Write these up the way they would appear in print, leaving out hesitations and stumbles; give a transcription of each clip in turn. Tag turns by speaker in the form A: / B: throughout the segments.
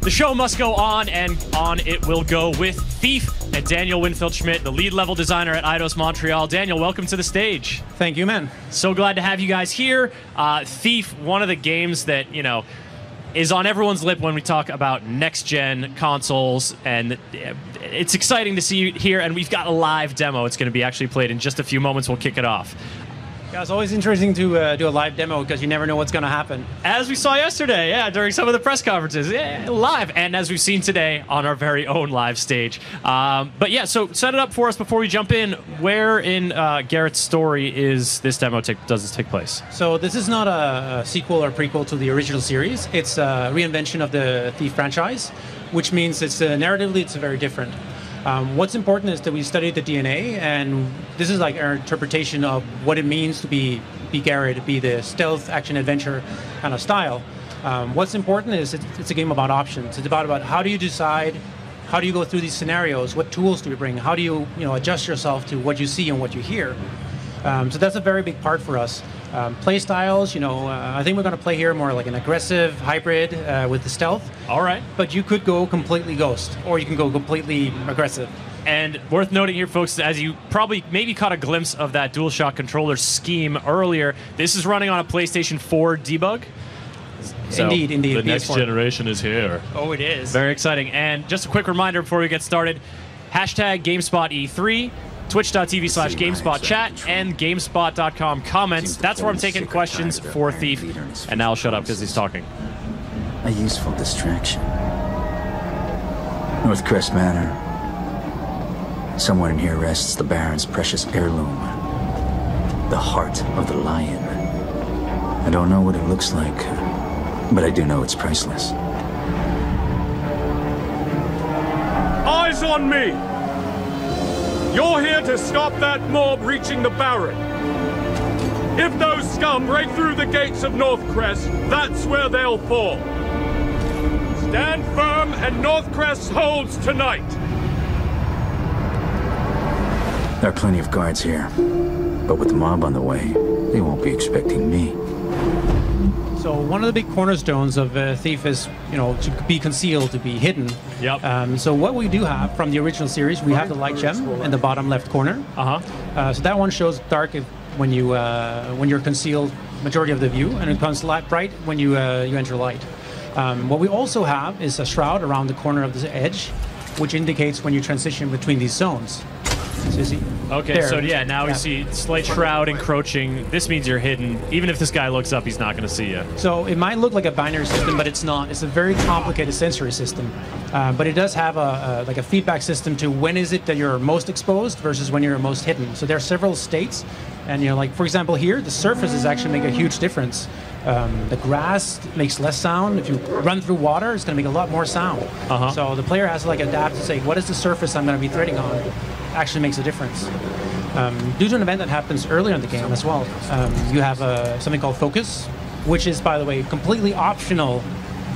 A: The show must go on, and on it will go with Thief and Daniel Winfield-Schmidt, the lead level designer at Eidos Montreal. Daniel, welcome to the stage.
B: Thank you, man.
A: So glad to have you guys here. Thief, one of the games that, you know, is on everyone's lip when we talk about next-gen consoles, and it's exciting to see you here, and we've got a live demo. It's going to be actually played in just a few moments. We'll kick it off.
B: Yeah, it's always interesting to do a live demo because you never know what's going to happen.
A: As we saw yesterday, yeah, during some of the press conferences, yeah, live, and as we've seen today on our very own live stage. But yeah, so set it up for us before we jump in. Where in Garrett's story is this demo does this take place?
B: So this is not a sequel or prequel to the original series. It's a reinvention of the Thief franchise, which means it's narratively it's very different. What's important is that we studied the DNA, and this is like our interpretation of what it means to be Garrett, to be the stealth action adventure kind of style. What's important is it's a game about options. It's about how do you decide, how do you go through these scenarios, what tools do you bring, how do you adjust yourself to what you see and what you hear. So that's a very big part for us. Play styles, I think we're going to play here more like an aggressive hybrid with the stealth.
A: All right.
B: But you could go completely ghost, or you can go completely aggressive.
A: And worth noting here, folks, as you probably maybe caught a glimpse of that DualShock controller scheme earlier, this is running on a PlayStation 4 debug. So
B: indeed.
A: The next generation is here.
B: Oh, it is.
A: Very exciting. And just a quick reminder before we get started, hashtag GameSpotE3. Twitch.tv/GameSpotChat and GameSpot.com comments. That's where I'm taking questions for Thief. And now I'll shut up because he's talking.
C: A useful distraction. Northcrest Manor. Somewhere in here rests the Baron's precious heirloom. The heart of the lion. I don't know what it looks like, but I do know it's priceless.
D: Eyes on me! You're here to stop that mob reaching the Baron. If those scum break through the gates of Northcrest, that's where they'll fall. Stand firm and Northcrest holds tonight.
C: There are plenty of guards here, but with the mob on the way, they won't be expecting me.
B: So one of the big cornerstones of Thief is, to be concealed, to be hidden.
A: Yep.
B: So what we do have from the original series, we have the light gem in the bottom left corner. So that one shows dark when you're concealed majority of the view, and it becomes bright when you enter light. What we also have is a shroud around the corner of the edge, which indicates when you transition between these zones. So you see,
A: okay,
B: there.
A: So yeah, now we see slight shroud encroaching. This means you're hidden. Even if this guy looks up, he's not going to see you.
B: So it might look like a binary system, but it's not. It's a very complicated sensory system. But it does have a feedback system to when is it that you're most exposed versus when you're most hidden. So there are several states. And like for example here, the surfaces actually make a huge difference. The grass makes less sound. If you run through water, it's going to make a lot more sound. So the player has to adapt to say, what is the surface I'm going to be threading on? Actually makes a difference. Due to an event that happens earlier in the game as well, you have something called focus, which is, by the way, completely optional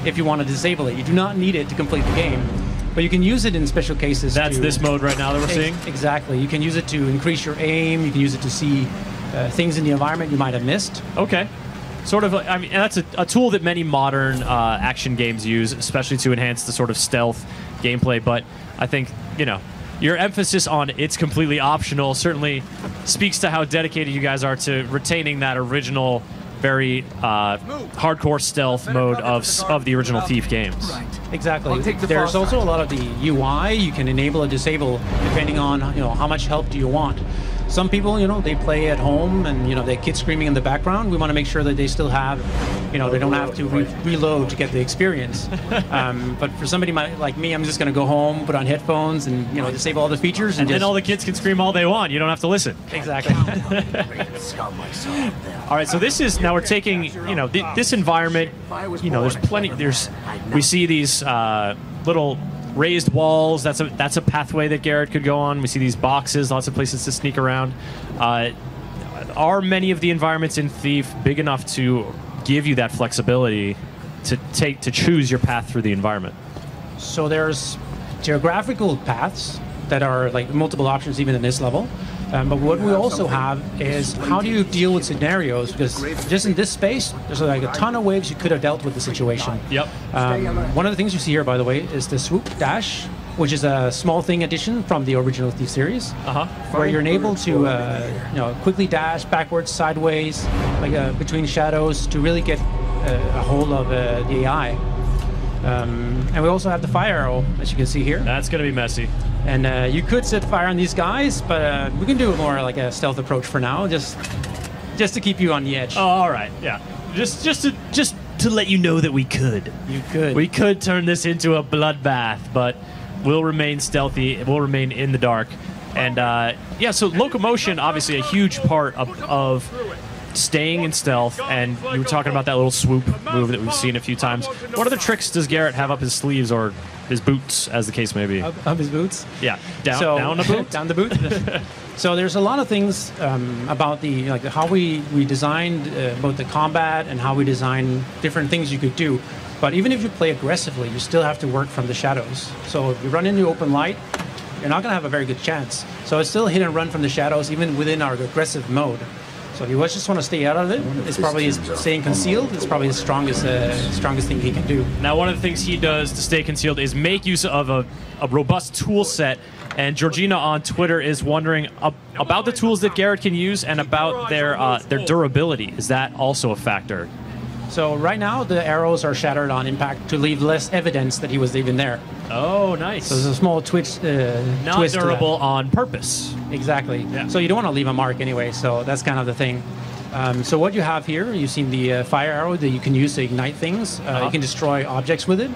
B: if you want to disable it. You do not need it to complete the game, but you can use it in special cases.
A: That's this mode right now that we're seeing?
B: Exactly. You can use it to increase your aim. You can use it to see things in the environment you might have missed.
A: Okay. Sort of, I mean, that's a tool that many modern action games use, especially to enhance the sort of stealth gameplay, but I think, your emphasis on it's completely optional certainly speaks to how dedicated you guys are to retaining that original, very hardcore stealth mode of the original Thief games.
B: Exactly. There's also a lot of the UI you can enable or disable depending on how much help do you want. Some people, they play at home and, their kids screaming in the background. We want to make sure that they still have, they don't have to reload to get the experience. But for somebody like me, I'm just going to go home, put on headphones and, disable all the features.
A: And then all the kids can scream all they want. You don't have to listen.
B: Exactly.
A: All right, so this is, now we're taking, this environment, there's plenty, we see these little raised walls. That's a pathway that Garrett could go on. We see these boxes, lots of places to sneak around. Are many of the environments in Thief big enough to give you that flexibility to choose your path through the environment?
B: So there's geographical paths that are like multiple options even in this level. But what we also have is how do you deal with scenarios? Because just in this space, there's like a ton of ways you could have dealt with the situation.
A: Yep.
B: One of the things you see here, by the way, is the swoop dash, which is a small thing addition from the original Thief series, where you're able to quickly dash backwards, sideways, like between shadows to really get a hold of the AI. And we also have the fire arrow, as you can see here.
A: That's going to be messy.
B: And you could set fire on these guys, but we can do it more like a stealth approach for now, just to keep you on the edge.
A: Oh, all right, yeah. Just to let you know that we could.
B: You could.
A: We could turn this into a bloodbath, but we'll remain stealthy. We'll remain in the dark. And yeah, so locomotion, obviously a huge part of staying in stealth, and you were talking about that little swoop move that we've seen a few times. What other tricks does Garrett have up his sleeves, or his boots, as the case may be?
B: Up his boots?
A: Yeah, down the boot?
B: Down the boot. So there's a lot of things about the how we designed both the combat and how we design different things you could do. But even if you play aggressively, you still have to work from the shadows. So if you run into open light, you're not going to have a very good chance. So it's still hit and run from the shadows, even within our aggressive mode. So if you just want to stay out of it, it's probably staying concealed. It's probably the strongest thing he can do.
A: Now, one of the things he does to stay concealed is make use of a robust tool set. And Georgina on Twitter is wondering about the tools that Garrett can use and about their durability. Is that also a factor?
B: So right now, the arrows are shattered on impact to leave less evidence that he was even there.
A: Oh, nice.
B: So there's a small twist.
A: Not
B: twist
A: durable on purpose.
B: Exactly.
A: Yeah.
B: So you don't want to leave a mark anyway, so that's kind of the thing. So what you have here, you've seen the fire arrow that you can use to ignite things. You can destroy objects with it.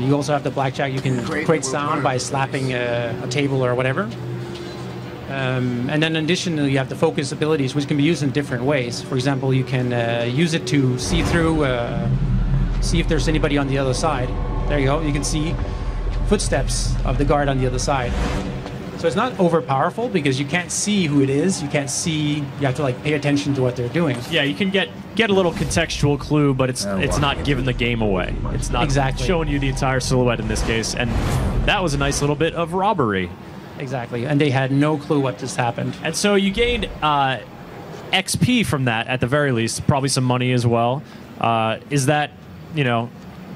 B: You also have the blackjack. You can create sound by slapping a table or whatever. And then in addition, you have the focus abilities, which can be used in different ways. For example, you can use it to see through, see if there's anybody on the other side. There you go. You can see footsteps of the guard on the other side. So it's not over powerful because you can't see who it is. You can't see. You have to like pay attention to what they're doing.
A: Yeah, you can get a little contextual clue, but it's not giving the game away. It's not showing you the entire silhouette in this case. And that was a nice little bit of robbery.
B: Exactly, and they had no clue what just happened.
A: And so you gained XP from that, at the very least, probably some money as well. Is that,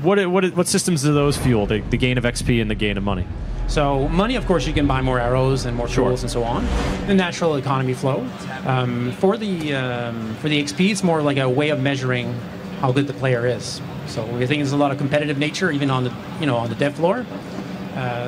A: what systems do those fuel, the gain of XP and the gain of money?
B: So money, of course, you can buy more arrows and more tools and so on. The natural economy flow. For the XP, it's more like a way of measuring how good the player is. So we think there's a lot of competitive nature, even on the on the dev floor.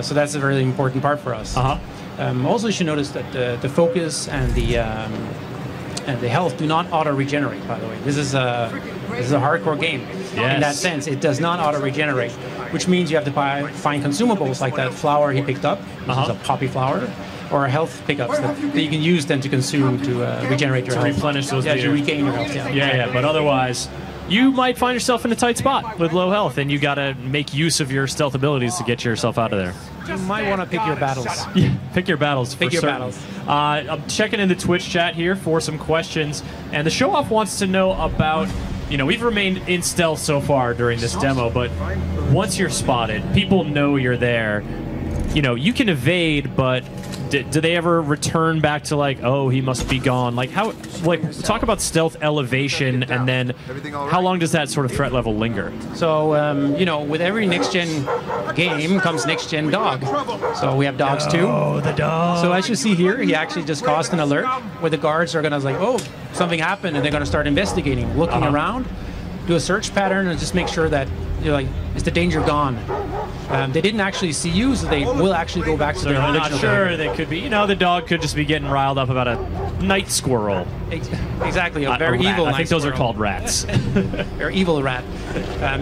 B: So that's a really important part for us. Also, you should notice that the focus and the health do not auto-regenerate, by the way. This is a hardcore game.
A: Yes.
B: In that sense, it does not auto-regenerate, which means you have to find consumables like that flower he picked up, which is a poppy flower, or health pickups that you can use then to consume to regenerate your health.
A: Replenish those
B: to regain your health.
A: Yeah, but otherwise, you might find yourself in a tight spot with low health, and you got to make use of your stealth abilities to get yourself out of there.
B: You might want to pick your battles.
A: Yeah, pick your battles.
B: Pick your battles.
A: I'm checking in the Twitch chat here for some questions, and the show-off wants to know about, we've remained in stealth so far during this demo, but once you're spotted, people know you're there. You can evade, but do they ever return back to oh, he must be gone? Talk about stealth elevation, and then how long does that sort of threat level linger?
B: So, with every next-gen game comes next-gen dog. So we have dogs too.
A: Oh, the dog.
B: So as you see here, he actually just caused an alert where the guards are going to oh, something happened, and they're going to start investigating, looking around, do a search pattern, and just make sure that is the danger gone? They didn't actually see you, so they will actually go back to their original.
A: Not sure. They could be, the dog could just be getting riled up about a night squirrel.
B: Exactly, a very evil.
A: I think those are called rats.
B: They're evil rat.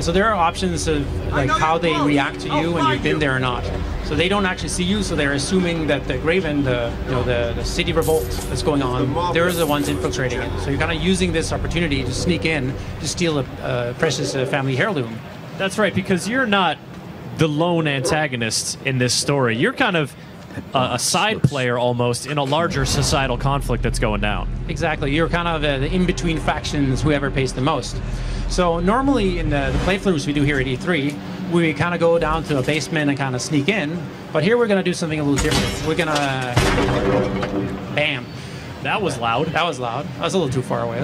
B: So there are options of how they react to you when you've been there or not. So they don't actually see you, so they're assuming that the Graven, the city revolt that's going on, they're the ones infiltrating it. So you're kind of using this opportunity to sneak in to steal a precious family heirloom.
A: That's right, because you're not the lone antagonist in this story. You're kind of a side player almost in a larger societal conflict that's going down.
B: Exactly. You're kind of the in-between factions, whoever pays the most. So normally in the playthroughs we do here at E3, we kind of go down to a basement and kind of sneak in. But here we're going to do something a little different. We're going to... Bam.
A: That was loud.
B: That was loud. I was a little too far away.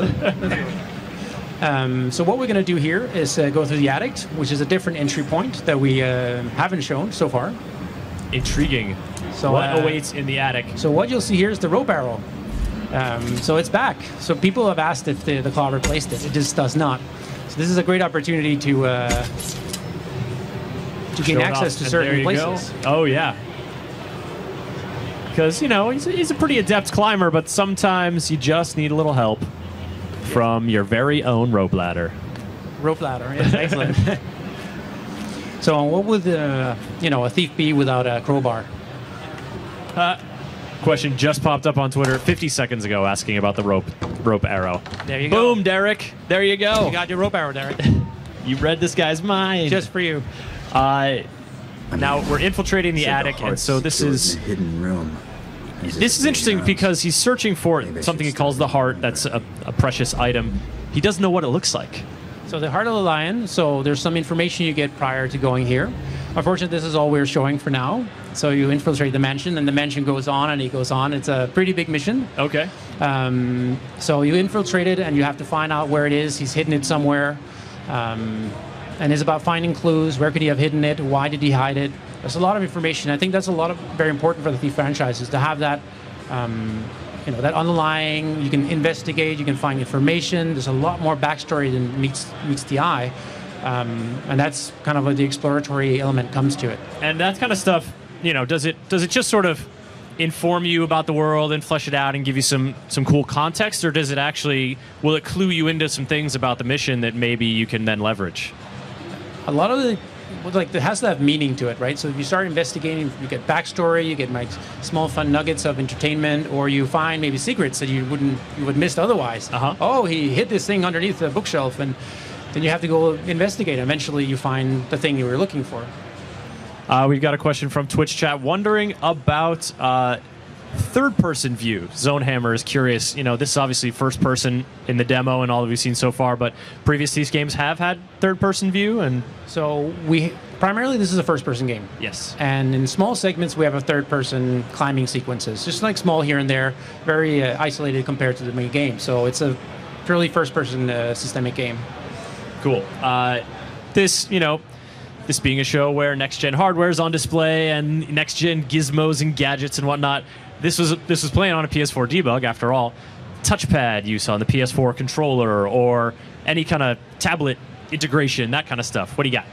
B: So what we're going to do here is go through the attic, which is a different entry point that we haven't shown so far.
A: Intriguing.
B: So
A: what awaits in the attic?
B: So what you'll see here is the rope arrow. So it's back. So people have asked if the claw replaced it. It just does not. So this is a great opportunity to gain access to certain places.
A: Oh yeah. Because, you know, he's a pretty adept climber, but sometimes you just need a little help from your very own rope ladder.
B: Rope ladder, yes, excellent. So what would, you know, a thief be without a crowbar?
A: Question just popped up on Twitter 50 seconds ago asking about the rope arrow.
B: There you go.
A: Boom, Derek. There you go.
B: You got your rope arrow, Derek.
A: You read this guy's mind.
B: Just for you.
A: Now we're infiltrating the attic, and so this is
C: a hidden room.
A: This is interesting because he's searching for something he calls the heart. That's a precious item. He doesn't know what it looks like.
B: So the heart of the lion. So there's some information you get prior to going here. Unfortunately, this is all we're showing for now. So you infiltrate the mansion, and the mansion goes on, and he goes on. It's a pretty big mission.
A: Okay.
B: So you infiltrate it, and you have to find out where it is. He's hidden it somewhere. And it's about finding clues. Where could he have hidden it? Why did he hide it? There's a lot of information. I think that's very important for the Thief franchise, is to have that, you know, that underlying. You can investigate. You can find information. There's a lot more backstory than meets the eye, and that's kind of where the exploratory element comes to it.
A: And that kind of stuff, you know, does it just sort of inform you about the world and flesh it out and give you some cool context, or does it actually, will it clue you into some things about the mission that maybe you can then leverage?
B: A lot of it has to have meaning to it, right? So if you start investigating, you get backstory, you get like small fun nuggets of entertainment, or you find maybe secrets that you would miss otherwise. Oh, he hid this thing underneath the bookshelf, and then you have to go investigate. Eventually, you find the thing you were looking for.
A: We've got a question from Twitch chat wondering about third-person view. Zonehammer is curious. You know, this is obviously first-person in the demo and all that we've seen so far, but previous Thief games have had third-person view, and
B: so primarily this is a first-person game.
A: Yes.
B: And in small segments, we have a third-person climbing sequences, just like small here and there, very isolated compared to the main game. So it's a purely first-person systemic game.
A: Cool. This, you know, this being a show where next-gen hardware is on display and next-gen gizmos and gadgets and whatnot, this was playing on a PS4 debug, after all. Touchpad use on the PS4 controller or any kind of tablet integration, that kind of stuff. What do you got?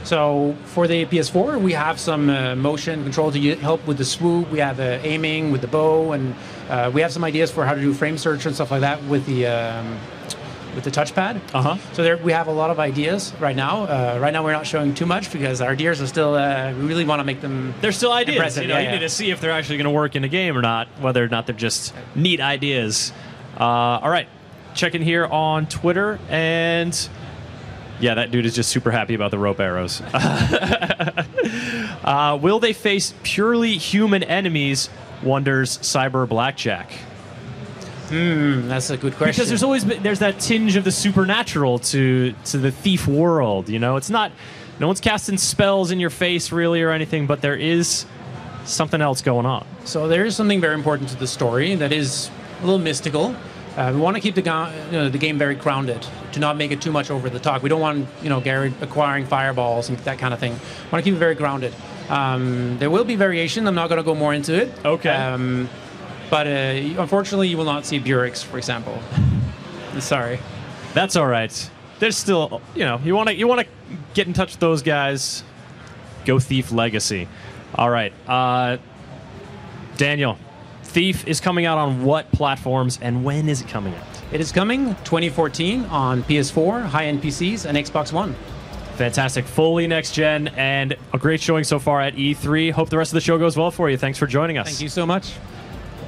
B: So for the PS4, we have some motion control to help with the swoop. We have aiming with the bow, and we have some ideas for how to do frame search and stuff like that with the touchpad. So there we have a lot of ideas right now. Right now we're not showing too much because our ideas are still, we really want to make them.
A: They're still ideas.
B: Impressive.
A: You know, you need to see if they're actually going to work in a game or not, whether or not they're just neat ideas. All right, checking here on Twitter, and yeah, that dude is just super happy about the rope arrows. Will they face purely human enemies, wonders Cyber Blackjack.
B: That's a good question.
A: Because there's that tinge of the supernatural to the Thief world. You know, it's not, no one's casting spells in your face really or anything, but there is something else going on.
B: So there is something very important to the story that is a little mystical. We want to keep the game very grounded, to not make it too much over the top. We don't want, you know, Garrett acquiring fireballs and that kind of thing. We want to keep it very grounded. There will be variation. I'm not going to go more into it.
A: Okay.
B: But unfortunately, you will not see Bureks, for example. Sorry.
A: That's all right. There's still, you know, you want to get in touch with those guys. Go Thief Legacy. All right, Daniel. Thief is coming out on what platforms, and when is it coming out?
B: It is coming 2014 on PS4, high-end PCs, and Xbox One.
A: Fantastic. Fully next gen, and a great showing so far at E3. Hope the rest of the show goes well for you. Thanks for joining us.
B: Thank you so much.